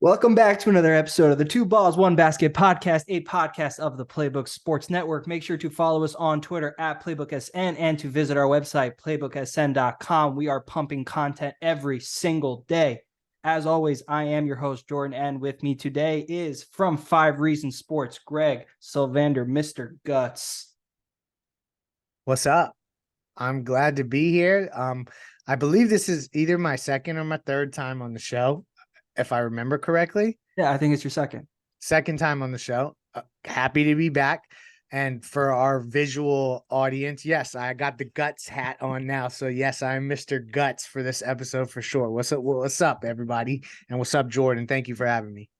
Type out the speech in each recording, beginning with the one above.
Welcome back to another episode of the Two Balls, One Basket podcast, a podcast of the Playbook Sports Network. Make sure to follow us on Twitter at PlaybookSN and to visit our website, playbooksn.com. We are pumping content every single day. As always, I am your host, Jordan, and with me today is from 5 Reasons Sports, Greg Sylvander, Mr. Guts. What's up? I'm glad to be here. I believe this is either my second or my third time on the show, if I remember correctly. Yeah, I think it's your second Time on the show. Happy to be back. And for our visual audience, yes, I got the Guts hat on now. So yes, I'm Mr. Guts for this episode for sure. What's up, everybody? And what's up, Jordan? Thank you for having me.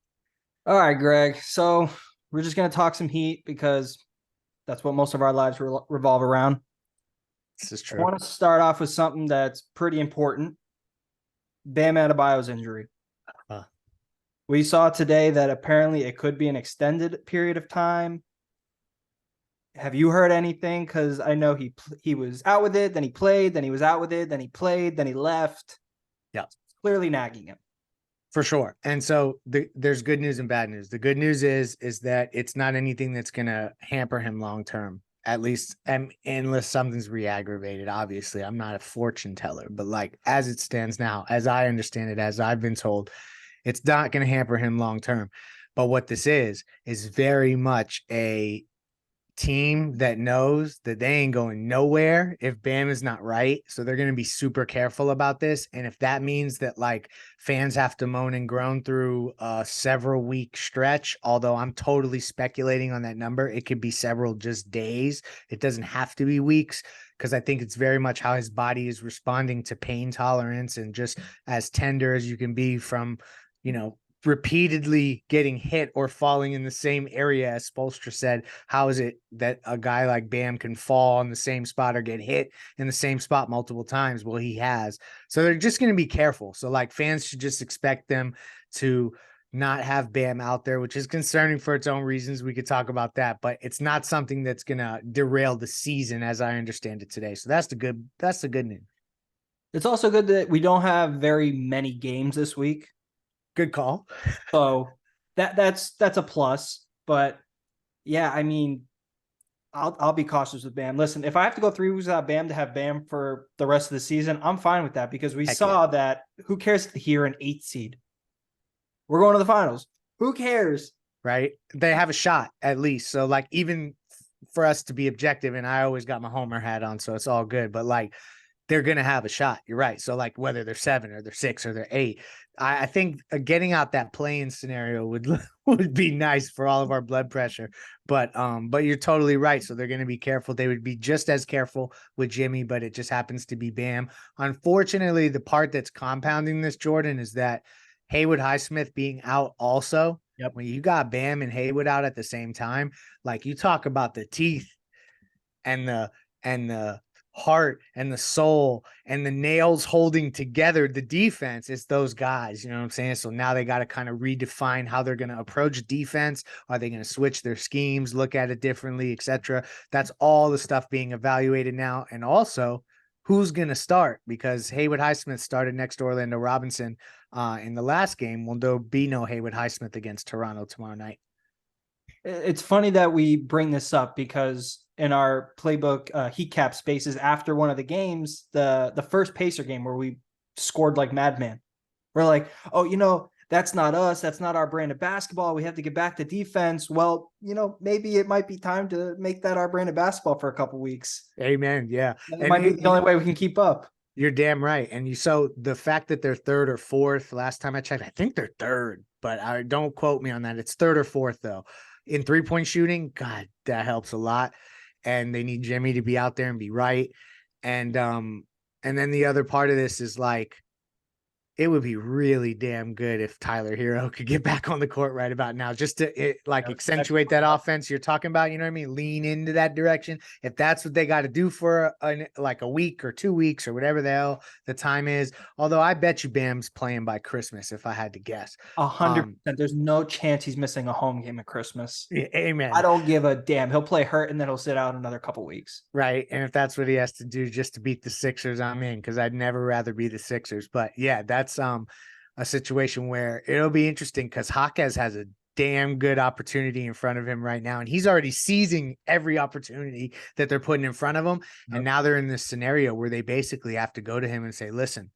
All right, Greg. So we're just going to talk some Heat because that's what most of our lives revolve around. This is true. I want to start off with something that's pretty important. Bam Adebayo's injury. We saw today that apparently it could be an extended period of time. Have you heard anything? Because I know he was out with it, then he played, then he was out with it, then he played, then he left. Yeah. It's clearly nagging him. For sure. And so there's good news and bad news. The good news is that it's not anything that's going to hamper him long term, at least unless something's re-aggravated. Obviously, I'm not a fortune teller, but like as it stands now, as I understand it, as I've been told, it's not going to hamper him long term. But what this is very much a team that knows that they ain't going nowhere if Bam is not right. So they're going to be super careful about this. And if that means that like fans have to moan and groan through a several week stretch, although I'm totally speculating on that number, it could be several just days. It doesn't have to be weeks, because I think it's very much how his body is responding to pain tolerance and just as tender as you can be from, repeatedly getting hit or falling in the same area. As Spoelstra said, how is it that a guy like Bam can fall in the same spot or get hit in the same spot multiple times? Well, he has. So they're just going to be careful. So like fans should just expect them to not have Bam out there, which is concerning for its own reasons. We could talk about that, but it's not something that's going to derail the season as I understand it today. So that's the good news. It's also good that we don't have very many games this week. Good call. So that's a plus. But yeah, I mean, I'll be cautious with Bam. Listen, if I have to go 3 weeks without Bam to have Bam for the rest of the season, I'm fine with that, because we saw that. Who cares if here an 8th seed? We're going to the finals. Who cares? Right? They have a shot at least. So like, even for us to be objective, and I always got my Homer hat on, so it's all good, but like they're going to have a shot. You're right. So like whether they're 7 or they're 6 or they're 8, I think getting out that play-in scenario would be nice for all of our blood pressure. But you're totally right. So they're going to be careful. They would be just as careful with Jimmy, but it just happens to be Bam. Unfortunately, the part that's compounding this, Jordan, is that Haywood Highsmith being out also. Yep. When you got Bam and Haywood out at the same time, like you talk about the teeth and the heart and the soul and the nails holding together the defense, it's those guys, you know what I'm saying? So now they got to kind of redefine how they're going to approach defense. Are they going to switch their schemes, look at it differently, etc.? That's all the stuff being evaluated now. And also who's going to start, because Haywood Highsmith started next to Orlando Robinson in the last game. Will there be no Haywood Highsmith against Toronto tomorrow night? It's funny that we bring this up, because in our playbook heat cap spaces after one of the games, the first Pacer game where we scored like madman, we're like, oh, that's not us. That's not our brand of basketball. We have to get back to defense. Well, maybe it might be time to make that our brand of basketball for a couple weeks. Amen. Yeah. It might be the only way we can keep up. You're damn right. And so the fact that they're 3rd or 4th, last time I checked, I think they're 3rd, but don't quote me on that. It's 3rd or 4th though. In 3-point shooting, God, that helps a lot. And they need Jimmy to be out there and be right. And then the other part of this is like, it would be really damn good if Tyler Hero could get back on the court right about now, just to accentuate that offense you're talking about. You know what I mean? Lean into that direction. If that's what they got to do for a week or 2 weeks or whatever the hell the time is. Although I bet you Bam's playing by Christmas, if I had to guess. 100%. There's no chance he's missing a home game at Christmas. Amen. I don't give a damn. He'll play hurt and then he'll sit out another couple weeks. Right. And if that's what he has to do just to beat the Sixers, I'm in, because I'd never rather be the Sixers. But yeah, that's a situation where it'll be interesting because Jaquez has a damn good opportunity in front of him right now. And he's already seizing every opportunity that they're putting in front of him. Yep. And now they're in this scenario where they basically have to go to him and say, listen,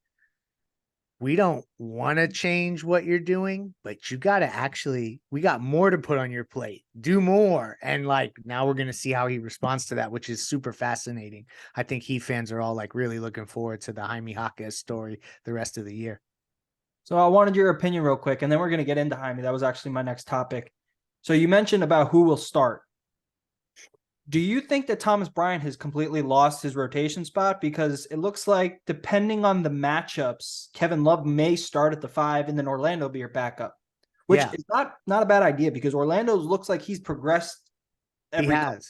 we don't want to change what you're doing, but you got to we got more to put on your plate. Do more. And like, now we're going to see how he responds to that, which is super fascinating. I think Heat fans are all like really looking forward to the Jaime Jaquez story the rest of the year. So I wanted your opinion real quick, and then we're going to get into Jaime. That was actually my next topic. So you mentioned about who will start. Do you think that Thomas Bryant has completely lost his rotation spot? Because it looks like, depending on the matchups, Kevin Love may start at the 5, and then Orlando be your backup, which is not a bad idea because Orlando looks like he's progressed. He has.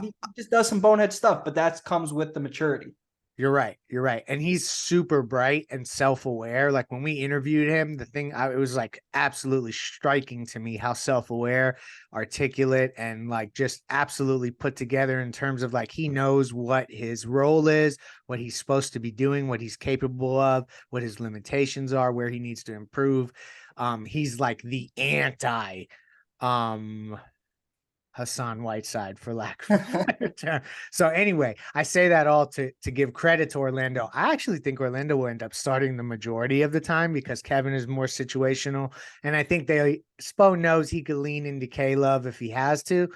He just does some bonehead stuff, but that comes with the maturity. You're right. You're right. And he's super bright and self-aware. Like when we interviewed him, it was like absolutely striking to me how self-aware, articulate, and like just absolutely put together in terms of like, he knows what his role is, what he's supposed to be doing, what he's capable of, what his limitations are, where he needs to improve. He's like the anti, Hassan Whiteside, for lack of a better term. So anyway, I say that all to give credit to Orlando. I actually think Orlando will end up starting the majority of the time because Kevin is more situational. And I think Spo knows he could lean into K-Love if he has to.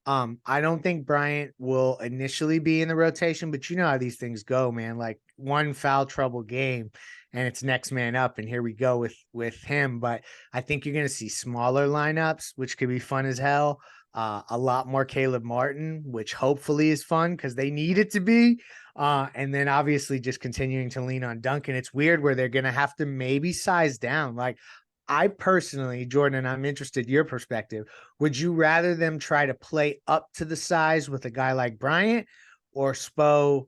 I don't think Bryant will initially be in the rotation, but you know how these things go, man. Like one foul trouble game and it's next man up. And here we go with him. But I think you're going to see smaller lineups, which could be fun as hell. A lot more Caleb Martin, which hopefully is fun because they need it to be. And then obviously just continuing to lean on Duncan. It's weird where they're going to have to maybe size down. Like I personally, Jordan, I'm interested in your perspective. Would you rather them try to play up to the size with a guy like Bryant or Spo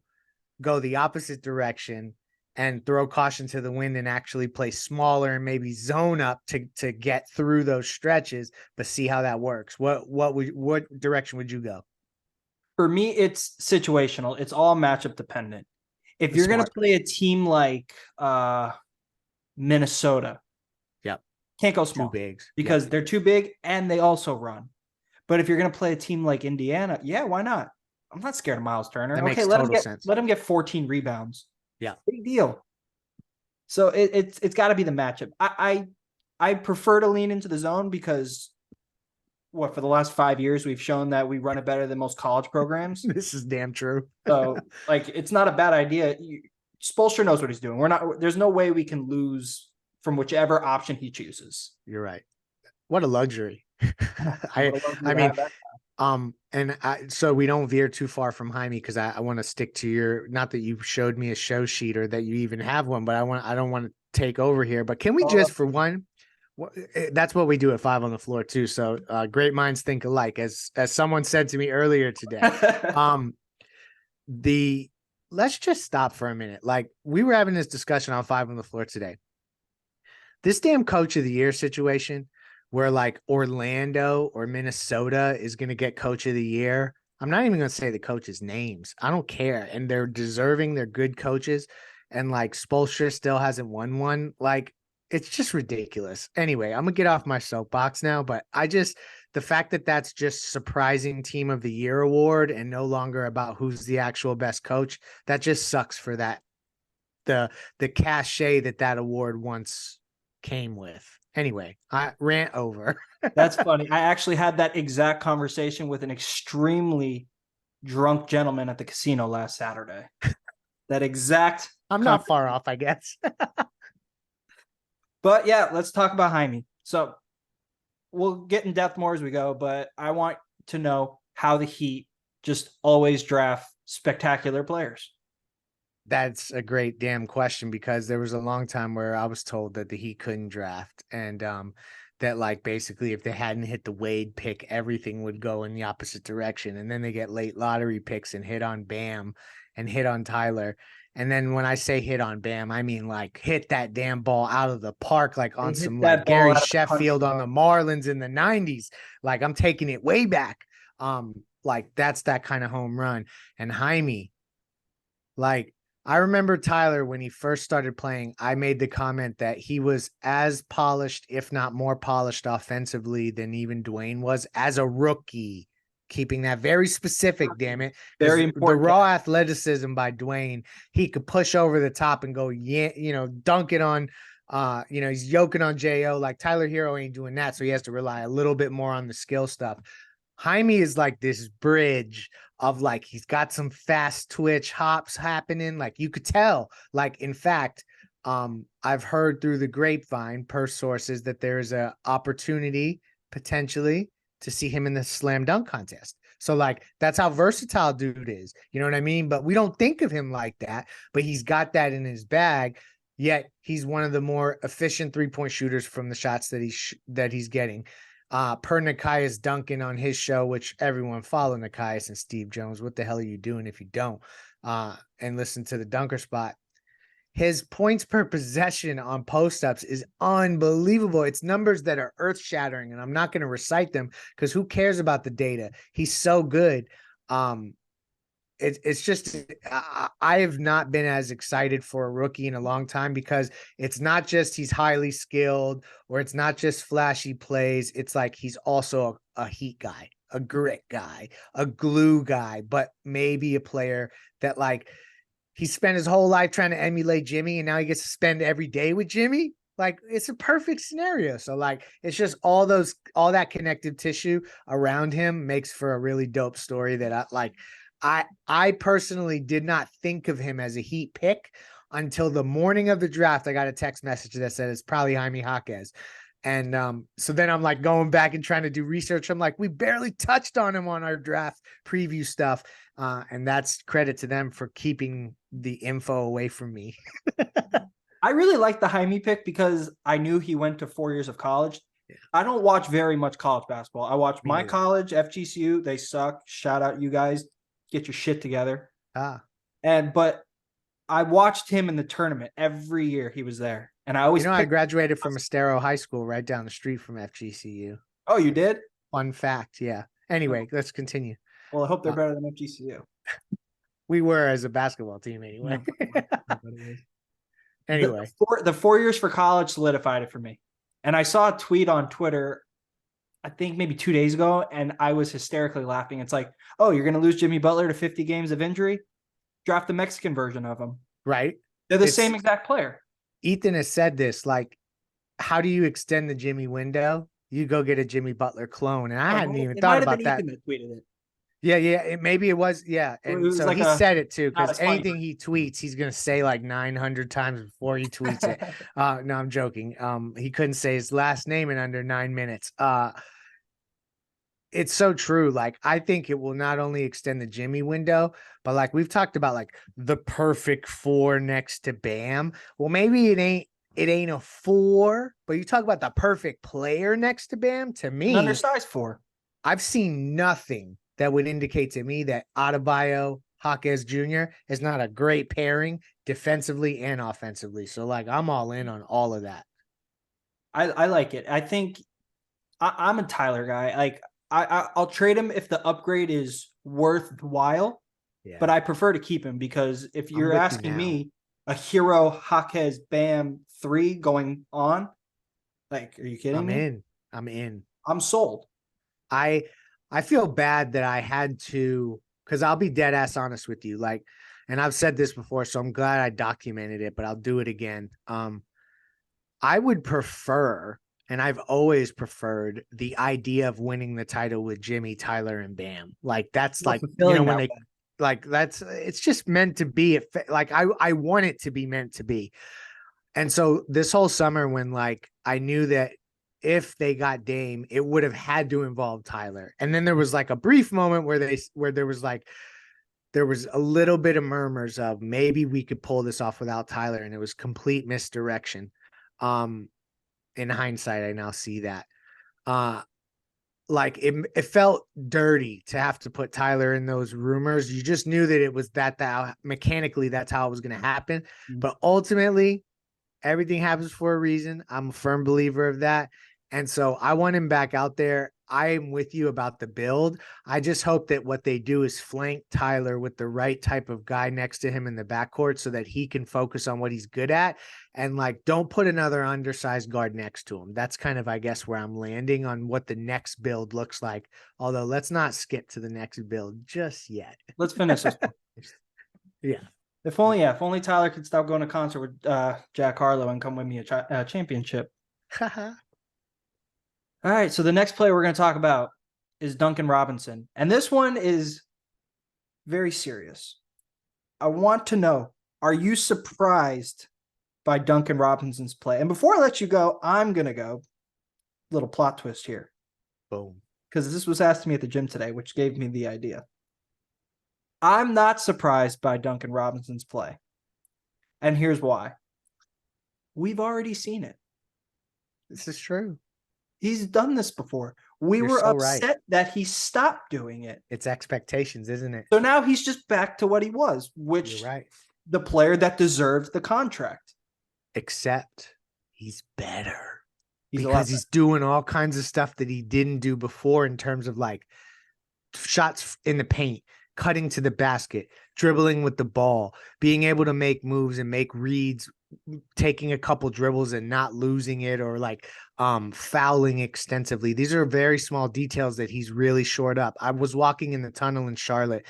go the opposite direction and throw caution to the wind and actually play smaller and maybe zone up to get through those stretches, but see how that works? What direction would you go? For me, it's situational. It's all matchup dependent. If you're going to play a team like Minnesota, can't go small. Too big. Because they're too big and they also run. But if you're going to play a team like Indiana, why not? I'm not scared of Miles Turner. That makes total sense. Let him get 14 rebounds. Yeah. Big deal. So it's got to be the matchup. I prefer to lean into the zone because for the last 5 years we've shown that we run it better than most college programs. This is damn true. So like it's not a bad idea. Spoelstra knows what he's doing. There's no way we can lose from whichever option he chooses. You're right. What a luxury. So we don't veer too far from Jaime because I want to stick to not that you showed me a show sheet or that you even have one, but I don't want to take over here. But can we just for one? That's what we do at 5 on the Floor too. So great minds think alike, as someone said to me earlier today. Let's just stop for a minute. Like we were having this discussion on 5 on the Floor today. This damn coach of the year situation where like Orlando or Minnesota is going to get coach of the year. I'm not even going to say the coaches' names. I don't care. And they're deserving. They're good coaches. And like Spoelstra still hasn't won one. Like it's just ridiculous. Anyway, I'm going to get off my soapbox now, but the fact that that's just surprising team of the year award and no longer about who's the actual best coach, that just sucks for that. The cachet that award once came with. Anyway, I rant over. That's funny. I actually had that exact conversation with an extremely drunk gentleman at the casino last Saturday. I'm not far off, I guess. But yeah, let's talk about Jaime. So we'll get in depth more as we go, but I want to know how the Heat just always draft spectacular players. That's a great damn question because there was a long time where I was told that the Heat couldn't draft and that like basically if they hadn't hit the Wade pick, everything would go in the opposite direction. And then they get late lottery picks and hit on Bam and hit on Tyler. And then when I say hit on Bam, I mean like hit that damn ball out of the park, like on some like Gary Sheffield on the Marlins in the 90s. Like I'm taking it way back. Like that's that kind of home run. And Jaime, like I remember Tyler when he first started playing. I made the comment that he was as polished, if not more polished offensively than even Dwayne was as a rookie. Keeping that very specific, damn it. Very Because the important. raw athleticism by Dwayne, he could push over the top and go, yeah, dunk it on, he's yoking on J.O. Like Tyler Hero ain't doing that. So he has to rely a little bit more on the skill stuff. Jaime is like this bridge of like, he's got some fast twitch hops happening. Like you could tell, like, in fact, I've heard through the grapevine per sources that there's a opportunity potentially to see him in the slam dunk contest. So like, that's how versatile dude is. You know what I mean? But we don't think of him like that, but he's got that in his bag. Yet he's one of the more efficient 3-point shooters from the shots that he's getting. Per Nikias Duncan on his show, which everyone follow Nikias and Steve Jones. What the hell are you doing if you don't? And listen to the Dunker Spot. His points per possession on post-ups is unbelievable. It's numbers that are earth-shattering, and I'm not going to recite them because who cares about the data? He's so good. It's just I have not been as excited for a rookie in a long time because it's not just he's highly skilled or it's not just flashy plays. It's like he's also a heat guy, a grit guy, a glue guy, but maybe a player that like he spent his whole life trying to emulate Jimmy and now he gets to spend every day with Jimmy. Like it's a perfect scenario. So like it's just all that connective tissue around him makes for a really dope story that I personally did not think of him as a Heat pick until the morning of the draft. I got a text message that said it's probably Jaime Jaquez. And so then I'm like going back and trying to do research. I'm like, we barely touched on him on our draft preview stuff. And that's credit to them for keeping the info away from me. I really like the Jaime pick because I knew he went to 4 years of college. Yeah. I don't watch very much college basketball. I watch my college, FGCU. They suck. Shout out you guys. Get your shit together. But I watched him in the tournament every year he was there. And I always I graduated from Estero High School right down the street from FGCU. Oh, you did? Fun fact, yeah. Anyway, let's continue. Well, I hope they're better than FGCU. We were as a basketball team anyway. Anyway. The 4 years for college solidified it for me. And I saw a tweet on Twitter I think maybe 2 days ago, and I was hysterically laughing. It's like, oh, you're going to lose Jimmy Butler to 50 games of injury? Draft the Mexican version of him. Right. They're the same exact player. Ethan has said this, like, how do you extend the Jimmy window? You go get a Jimmy Butler clone. And I hadn't even thought about that. Ethan that tweeted it. Yeah. Maybe it was. Yeah. And was so like he said it too, because anything funny. he tweets, he's going to say like 900 times before he tweets it. No, I'm joking. He couldn't say his last name in under 9 minutes. It's so true. Like, I think it will not only extend the Jimmy window, but like we've talked about, like the perfect 4 next to Bam. Well, maybe it ain't a 4, but you talk about the perfect player next to Bam. To me, an undersized 4. I've seen nothing that would indicate to me that Adebayo, Jaquez Jr. is not a great pairing defensively and offensively. So like, I'm all in on all of that. I like it. I think I'm a Tyler guy. Like, I'll trade him if the upgrade is worthwhile, but I prefer to keep him because if you're asking me, a Hero, Jaquez, Bam 3 going on, like, are you kidding me? I'm in. I'm sold. I feel bad that I had to, because I'll be dead ass honest with you. Like, and I've said this before, so I'm glad I documented it, but I'll do it again. I would prefer, and I've always preferred, the idea of winning the title with Jimmy, Tyler, and Bam. Like, that's like, when they, like, it's just meant to be. Like, I want it to be meant to be. And so this whole summer, when like, I knew that if they got Dame, it would have had to involve Tyler. And then there was like a brief moment where there was a little bit of murmurs of maybe we could pull this off without Tyler. And it was complete misdirection. In hindsight, I now see that. Like it felt dirty to have to put Tyler in those rumors. You just knew that it was that mechanically that's how it was going to happen. But ultimately, everything happens for a reason. I'm a firm believer of that. And so I want him back out there. I'm with you about the build. I just hope that what they do is flank Tyler with the right type of guy next to him in the backcourt so that he can focus on what he's good at, and like don't put another undersized guard next to him. That's kind of, I guess, where I'm landing on what the next build looks like. Although let's not skip to the next build just yet. Let's finish this one. Yeah. If only Tyler could stop going to concert with Jack Harlow and come win me a championship. All right, so the next player we're going to talk about is Duncan Robinson. And this one is very serious. I want to know, are you surprised by Duncan Robinson's play? And before I let you go, I'm going to go, little plot twist here. Boom. Because this was asked to me at the gym today, which gave me the idea. I'm not surprised by Duncan Robinson's play. And here's why. We've already seen it. This is true. He's done this before. We were so upset that he stopped doing it. It's expectations, isn't it? So now he's just back to what he was, which You're right. The player that deserved the contract. Except he's better. He's because he's doing all kinds of stuff that he didn't do before in terms of like shots in the paint, cutting to the basket, dribbling with the ball, being able to make moves and make reads, taking a couple dribbles and not losing it, or like fouling extensively. These are very small details that he's really shored up. I was walking in the tunnel in Charlotte.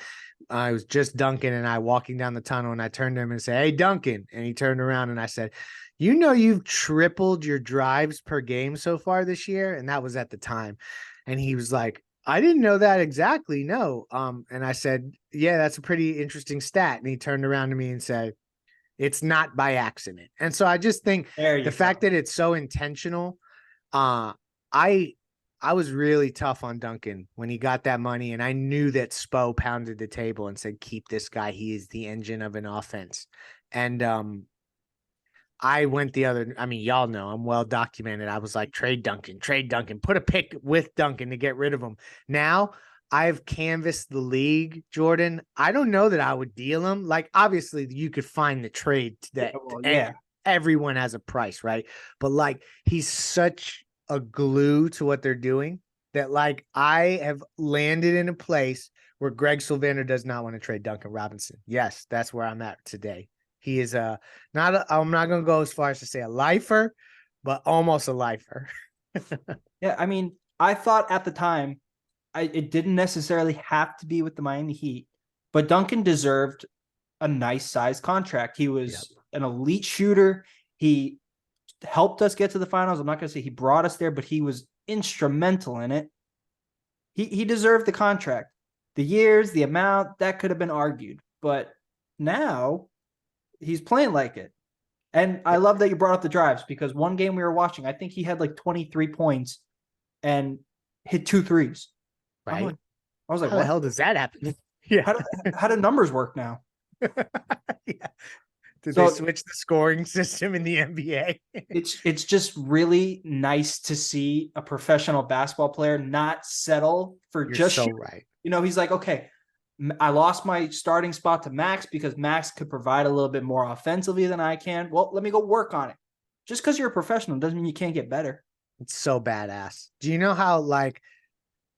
I was just Duncan and I walking down the tunnel, and I turned to him and said, "Hey, Duncan." And he turned around and I said, "You know, you've tripled your drives per game so far this year." And that was at the time. And he was like, "I didn't know that exactly. No." And I said, "Yeah, that's a pretty interesting stat." And he turned around to me and said, "It's not by accident." And so I just think the fact that it's so intentional, I was really tough on Duncan when he got that money, and I knew that Spo pounded the table and said, "Keep this guy. He is the engine of an offense." And I went the other, I mean, y'all know I'm well documented. I was like, trade Duncan, put a pick with Duncan to get rid of him. Now I've canvassed the league, Jordan. I don't know that I would deal him. Like, obviously you could find the trade that everyone has a price, right? But like, he's such a glue to what they're doing that like I have landed in a place where Greg Sylvander does not want to trade Duncan Robinson. Yes, that's where I'm at today. He is I'm not going to go as far as to say a lifer, but almost a lifer. Yeah, I mean, I thought at the time it didn't necessarily have to be with the Miami Heat, but Duncan deserved a nice size contract. He was an elite shooter. He helped us get to the finals. I'm not going to say he brought us there, but he was instrumental in it. He deserved the contract. The years, the amount, that could have been argued, but now he's playing like it. And I love that you brought up the drives, because one game we were watching, I think he had like 23 points and hit 2 threes. Right. I was like, how the hell does that happen? Yeah. How do numbers work now? Yeah. Did they switch the scoring system in the NBA? It's just really nice to see a professional basketball player not settle for right. You know, he's like, okay, I lost my starting spot to Max because Max could provide a little bit more offensively than I can. Well, let me go work on it. Just because you're a professional doesn't mean you can't get better. It's so badass. Do you know how, like,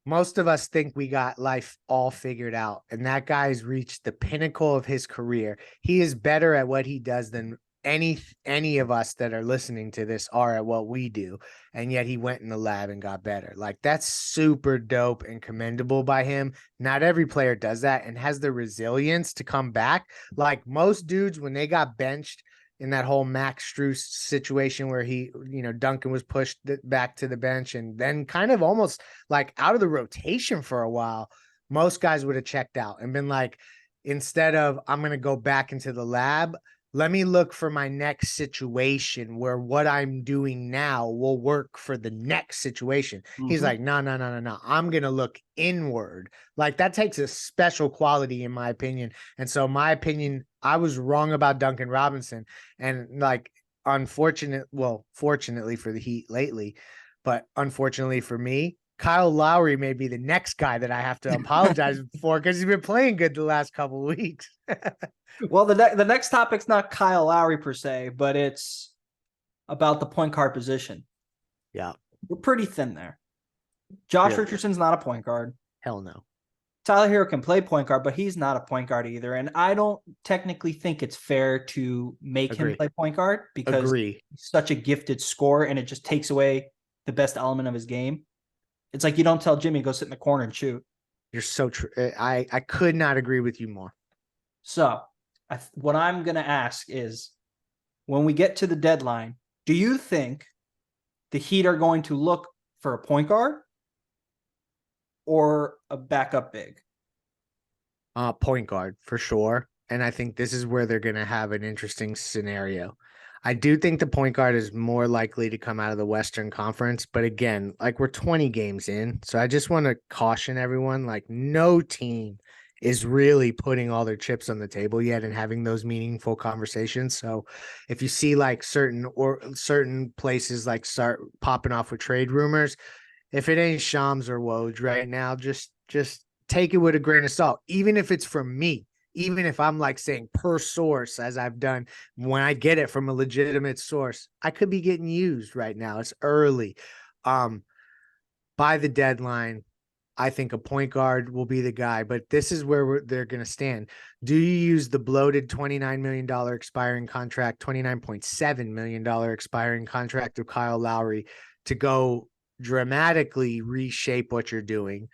most of us think we got life all figured out, and that guy's reached the pinnacle of his career. He is better at what he does than any of us that are listening to this are at what we do. And yet he went in the lab and got better. Like, that's super dope and commendable by him. Not every player does that and has the resilience to come back. Like, most dudes, when they got benched in that whole Max Strus situation where Duncan was pushed back to the bench and then kind of almost like out of the rotation for a while, most guys would have checked out and been like, instead of I'm going to go back into the lab, let me look for my next situation where what I'm doing now will work for the next situation. Mm-hmm. He's like, no. I'm going to look inward. Like, that takes a special quality, in my opinion. And so my opinion, I was wrong about Duncan Robinson. And like, fortunately for the Heat lately, but unfortunately for me, Kyle Lowry may be the next guy that I have to apologize for, because he's been playing good the last couple of weeks. Well, the next topic's not Kyle Lowry per se, but it's about the point guard position. Yeah. We're pretty thin there. Josh Really. Richardson's not a point guard. Hell no. Tyler Hero can play point guard, but he's not a point guard either. And I don't technically think it's fair to make him Agree. play point guard because Agree. he's such a gifted scorer and it just takes away the best element of his game. It's like you don't tell Jimmy, go sit in the corner and shoot. You're so true. I could not agree with you more. So what I'm going to ask is, when we get to the deadline, do you think the Heat are going to look for a point guard or a backup big? Point guard for sure. And I think this is where they're going to have an interesting scenario. I do think the point guard is more likely to come out of the Western Conference. But again, like we're 20 games in. So I just want to caution everyone, like no team is really putting all their chips on the table yet and having those meaningful conversations. So if you see like certain places like start popping off with trade rumors, if it ain't Shams or Woj right now, just take it with a grain of salt, even if it's from me. Even if I'm like saying per source, as I've done, when I get it from a legitimate source, I could be getting used right now. It's early. By the deadline, I think a point guard will be the guy, but this is where they're going to stand. Do you use the bloated $29 million expiring contract, $29.7 million expiring contract of Kyle Lowry to go dramatically reshape what you're doing?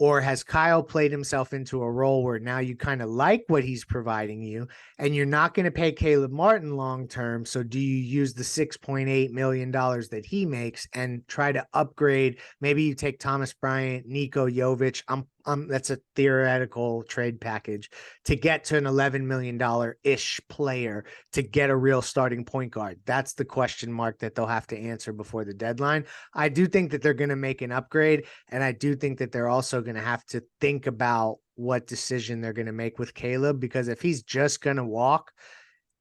Or has Kyle played himself into a role where now you kind of like what he's providing you and you're not going to pay Caleb Martin long term? So do you use the $6.8 million that he makes and try to upgrade? Maybe you take Thomas Bryant, Niko Jovic. That's a theoretical trade package to get to an $11 million ish player to get a real starting point guard. That's the question mark that they'll have to answer before the deadline. I do think that they're going to make an upgrade, and I do think that they're also going to have to think about what decision they're going to make with Caleb, because if he's just going to walk,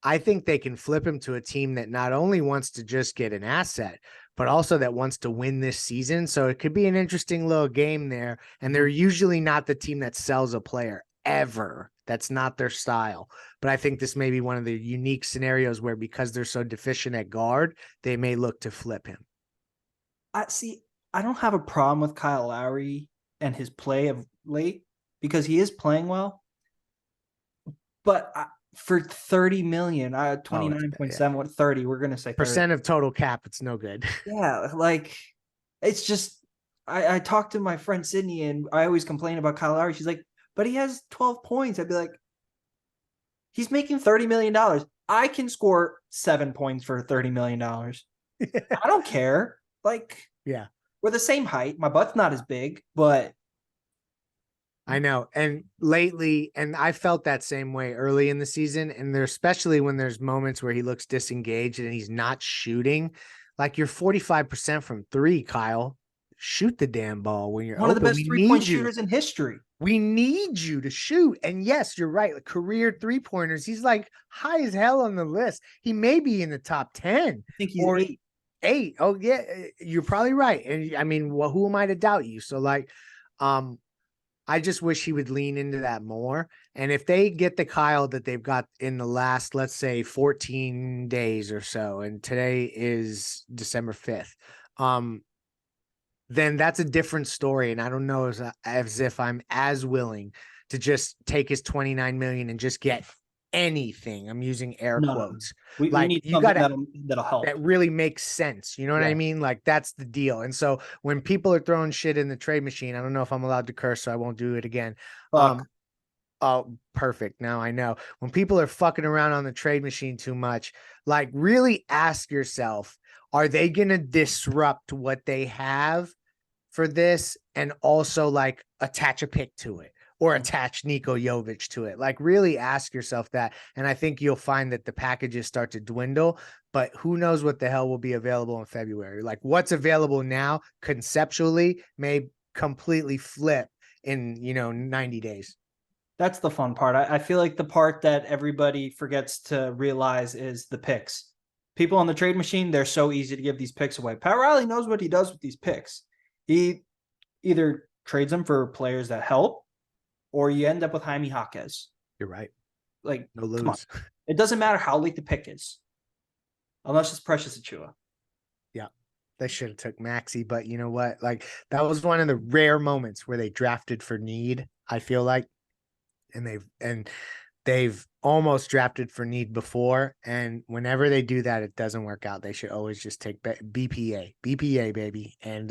I think they can flip him to a team that not only wants to just get an asset, but also that wants to win this season. So it could be an interesting little game there. And they're usually not the team that sells a player ever. That's not their style. But I think this may be one of the unique scenarios where, because they're so deficient at guard, they may look to flip him. I don't have a problem with Kyle Lowry and his play of late because he is playing well. But for 30 million, 29.7, what 30, we're going to say 30. Percent of total cap, it's no good. Yeah, like it's just I talked to my friend Sydney and I always complain about Kyle Lowry. She's like, but he has 12 points. I'd be like, he's making $30 million. I can score 7 points for $30 million. I don't care. Like, yeah, we're the same height. My butt's not as big, but I know. And lately, and I felt that same way early in the season. And there, especially when there's moments where he looks disengaged and he's not shooting, like you're 45% from three, Kyle. Shoot the damn ball when you're one open. of the best 3-point shooters in history. We need you to shoot. And yes, you're right. Like career 3-pointers. He's like high as hell on the list. He may be in the top 10. I think he's 8. Oh yeah, you're probably right. And I mean, well, who am I to doubt you? So like, I just wish he would lean into that more. And if they get the Kyle that they've got in the last, let's say 14 days or so, and today is December 5th, then that's a different story. And I don't know as if I'm as willing to just take his 29 million and just get anything. I'm using air quotes. We need you got that'll help. That really makes sense. You know what I mean? Like that's the deal. And so when people are throwing shit in the trade machine, I don't know if I'm allowed to curse, so I won't do it again. Oh, perfect. Now I know. When people are fucking around on the trade machine too much, like really ask yourself, are they going to disrupt what they have for this and also like attach a pick to it? Or attach Niko Jovic to it. Like really ask yourself that. And I think you'll find that the packages start to dwindle, but who knows what the hell will be available in February. Like what's available now conceptually may completely flip in, 90 days. That's the fun part. I feel like the part that everybody forgets to realize is the picks. People on the trade machine, they're so easy to give these picks away. Pat Riley knows what he does with these picks. He either trades them for players that help, or you end up with Jaime Jaquez. You're right. Like, no lose. Come on. It doesn't matter how late the pick is, unless it's Precious Achiuwa. Yeah. They should have took Maxey, but you know what? Like that was one of the rare moments where they drafted for need, I feel like. And they've almost drafted for need before. And whenever they do that, it doesn't work out. They should always just take BPA, baby. And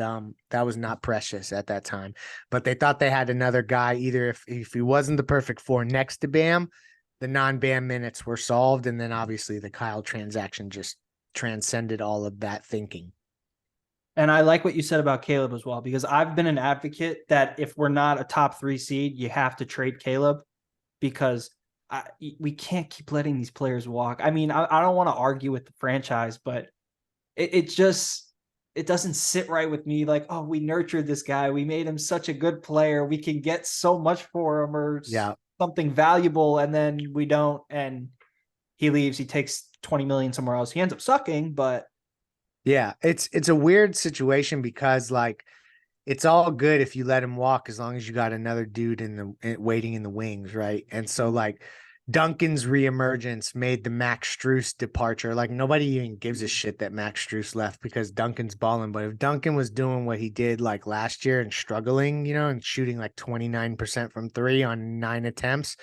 that was not precious at that time. But they thought they had another guy, either if he wasn't the perfect four next to Bam, the non-Bam minutes were solved. And then obviously the Kyle transaction just transcended all of that thinking. And I like what you said about Caleb as well, because I've been an advocate that if we're not a top 3 seed, you have to trade Caleb, because we can't keep letting these players walk. I mean, I don't want to argue with the franchise, but it doesn't sit right with me. Like, oh, we nurtured this guy. We made him such a good player. We can get so much for him or something valuable. And then we don't. And he leaves, he takes 20 million somewhere else. He ends up sucking, but yeah, it's a weird situation because like, it's all good if you let him walk as long as you got another dude waiting in the wings, right? And so like Duncan's reemergence made the Max Strus departure. Like nobody even gives a shit that Max Strus left because Duncan's balling. But if Duncan was doing what he did like last year and struggling, and shooting like 29% from 3 on 9 attempts,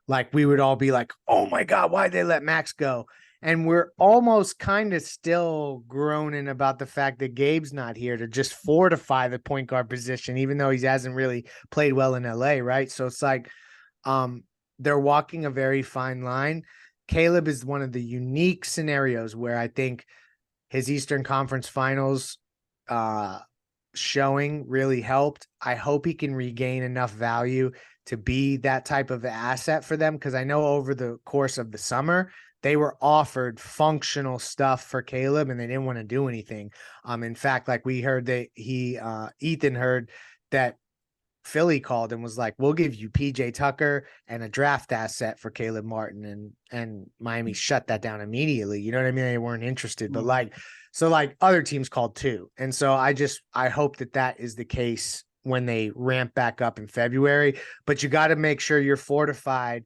like we would all be like, oh my God, why'd they let Max go? And we're almost kind of still groaning about the fact that Gabe's not here to just fortify the point guard position, even though he hasn't really played well in LA, right? So it's like they're walking a very fine line. Caleb is one of the unique scenarios where I think his Eastern Conference Finals showing really helped. I hope he can regain enough value to be that type of asset for them, because I know over the course of the summer, they were offered functional stuff for Caleb and they didn't want to do anything. In fact, like we heard that Ethan heard that Philly called and was like, we'll give you PJ Tucker and a draft asset for Caleb Martin. And Miami shut that down immediately. You know what I mean? They weren't interested, but like other teams called too. And so I hope that is the case when they ramp back up in February, but you got to make sure you're fortified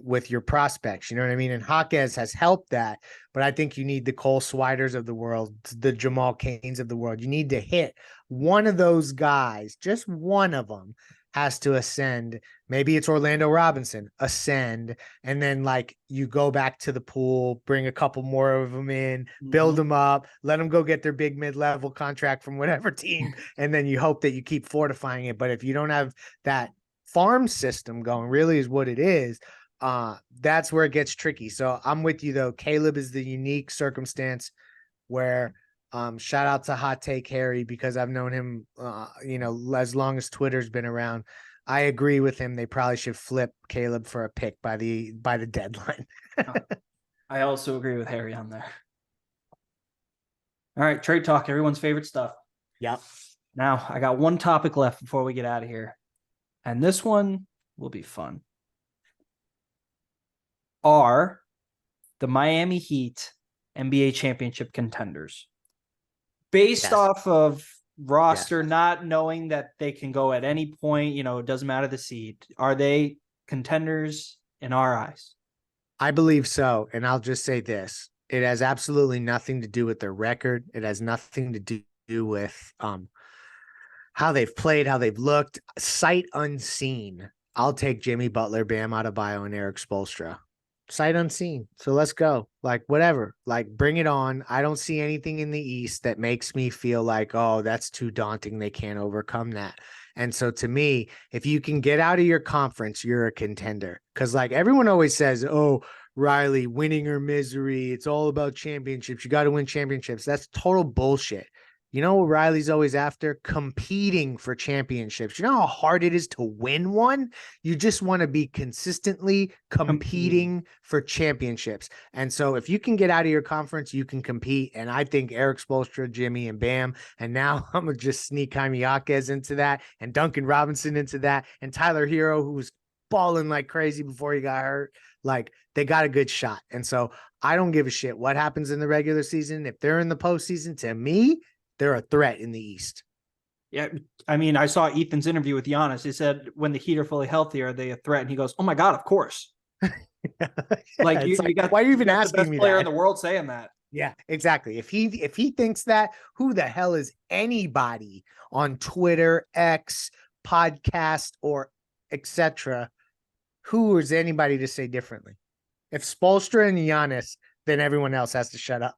with your prospects. You know what I mean? And Jaquez has helped that, but I think you need the Cole Swiders of the world, the Jamal Canes of the world. You need to hit one of those guys, just one of them has to ascend. Maybe it's Orlando Robinson, ascend. And then like you go back to the pool, bring a couple more of them in, build them up, let them go get their big mid-level contract from whatever team. And then you hope that you keep fortifying it. But if you don't have that farm system going, really is what it is, that's where it gets tricky. So I'm with you though. Caleb is the unique circumstance where shout out to Hot Take Harry, because I've known him, as long as Twitter's been around. I agree with him. They probably should flip Caleb for a pick by the deadline. I also agree with Harry on there. All right, trade talk, everyone's favorite stuff. Yep. Now, I got one topic left before we get out of here, and this one will be fun. Are the Miami Heat NBA championship contenders? Based off of roster, not knowing that they can go at any point, it doesn't matter the seed. Are they contenders in our eyes? I believe so. And I'll just say this. It has absolutely nothing to do with their record. It has nothing to do with how they've played, how they've looked. Sight unseen. I'll take Jimmy Butler, Bam Adebayo, and Eric Spoelstra. Sight unseen. So let's go. Like, whatever. Like, bring it on. I don't see anything in the East that makes me feel like, oh, that's too daunting. They can't overcome that. And so to me, if you can get out of your conference, you're a contender. Because like everyone always says, oh, Riley, winning or misery. It's all about championships. You got to win championships. That's total bullshit. You know what Riley's always after? Competing for championships. You know how hard it is to win one? You just want to be consistently competing for championships. And so if you can get out of your conference, you can compete. And I think Eric Spoelstra, Jimmy, and Bam. And now I'm going to just sneak Jaime Jaquez into that and Duncan Robinson into that and Tyler Hero, who was balling like crazy before he got hurt. Like, they got a good shot. And so I don't give a shit what happens in the regular season. If they're in the postseason, to me, they're a threat in the East. Yeah, I mean, I saw Ethan's interview with Giannis. He said, when the Heat are fully healthy, are they a threat? And he goes, oh my God, of course. Like, you got, why are you even asking the best player in the world saying that? Yeah, exactly. If he thinks that, who the hell is anybody on Twitter, X, podcast, or etc.? Who is anybody to say differently? If Spoelstra and Giannis, then everyone else has to shut up.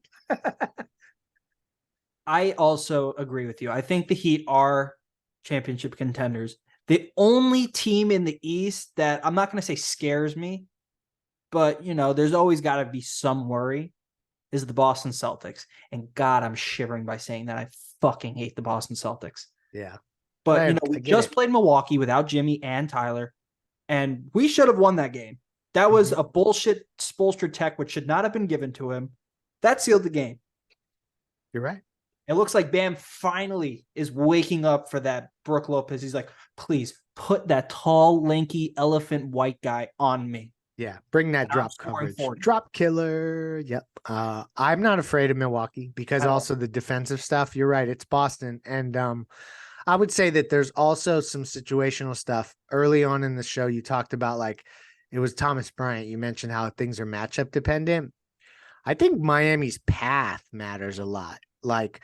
I also agree with you. I think the Heat are championship contenders. The only team in the East that I'm not going to say scares me, but there's always got to be some worry, is the Boston Celtics. And God, I'm shivering by saying that. I fucking hate the Boston Celtics. Yeah. But we just played Milwaukee without Jimmy and Tyler, and we should have won that game. That was a bullshit Spoelstra tech, which should not have been given to him. That sealed the game. You're right. It looks like Bam finally is waking up for that Brook Lopez. He's like, please put that tall, lanky, elephant white guy on me. Yeah, bring that drop coverage. Drop killer. Yep. I'm not afraid of Milwaukee because also the defensive stuff. You're right. It's Boston. And I would say that there's also some situational stuff. Early on in the show, you talked about like it was Thomas Bryant. You mentioned how things are matchup dependent. I think Miami's path matters a lot. Like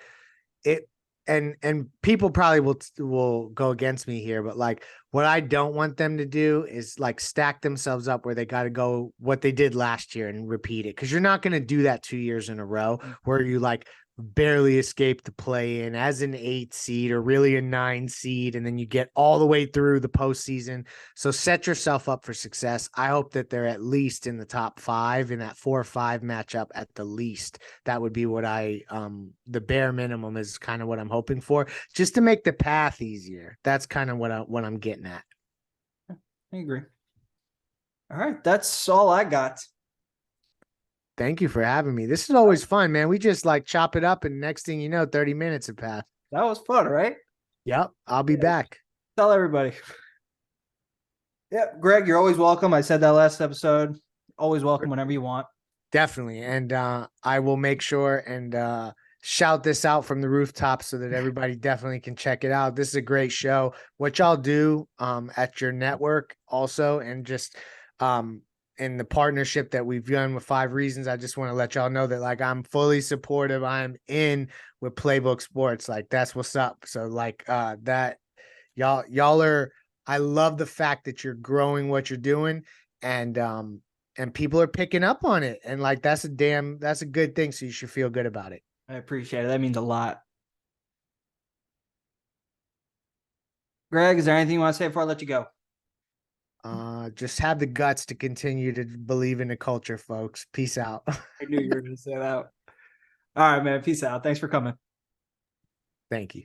it, and people probably will go against me here, but like what I don't want them to do is like stack themselves up where they got to go what they did last year and repeat it. Cause you're not going to do that 2 years in a row where you like barely escape the play in as an 8 seed or really a 9 seed. And then you get all the way through the postseason. So set yourself up for success. I hope that they're at least in the top 5 in that 4 or 5 matchup at the least. That would be what the bare minimum is kind of what I'm hoping for, just to make the path easier. That's kind of what I'm getting at. I agree. All right. That's all I got. Thank you for having me. This is always fun, man. We just like chop it up and next thing you know, 30 minutes have passed. That was fun, right? Yep. I'll be back. Tell everybody. Yeah, Greg, you're always welcome. I said that last episode. Always welcome whenever you want. Definitely. And I will make sure and shout this out from the rooftop so that everybody definitely can check it out. This is a great show. What y'all do at your network also, and just in the partnership that we've done with 5 Reasons, I just want to let y'all know that like I'm fully supportive. I'm in with Playbook Sports. Like that's what's up. So like that y'all are, I love the fact that you're growing what you're doing and people are picking up on it. And like that's a good thing. So you should feel good about it. I appreciate it. That means a lot. Greg, is there anything you want to say before I let you go? Just have the guts to continue to believe in the culture, folks. Peace out. I knew you were going to say that. All right, man. Peace out. Thanks for coming. Thank you.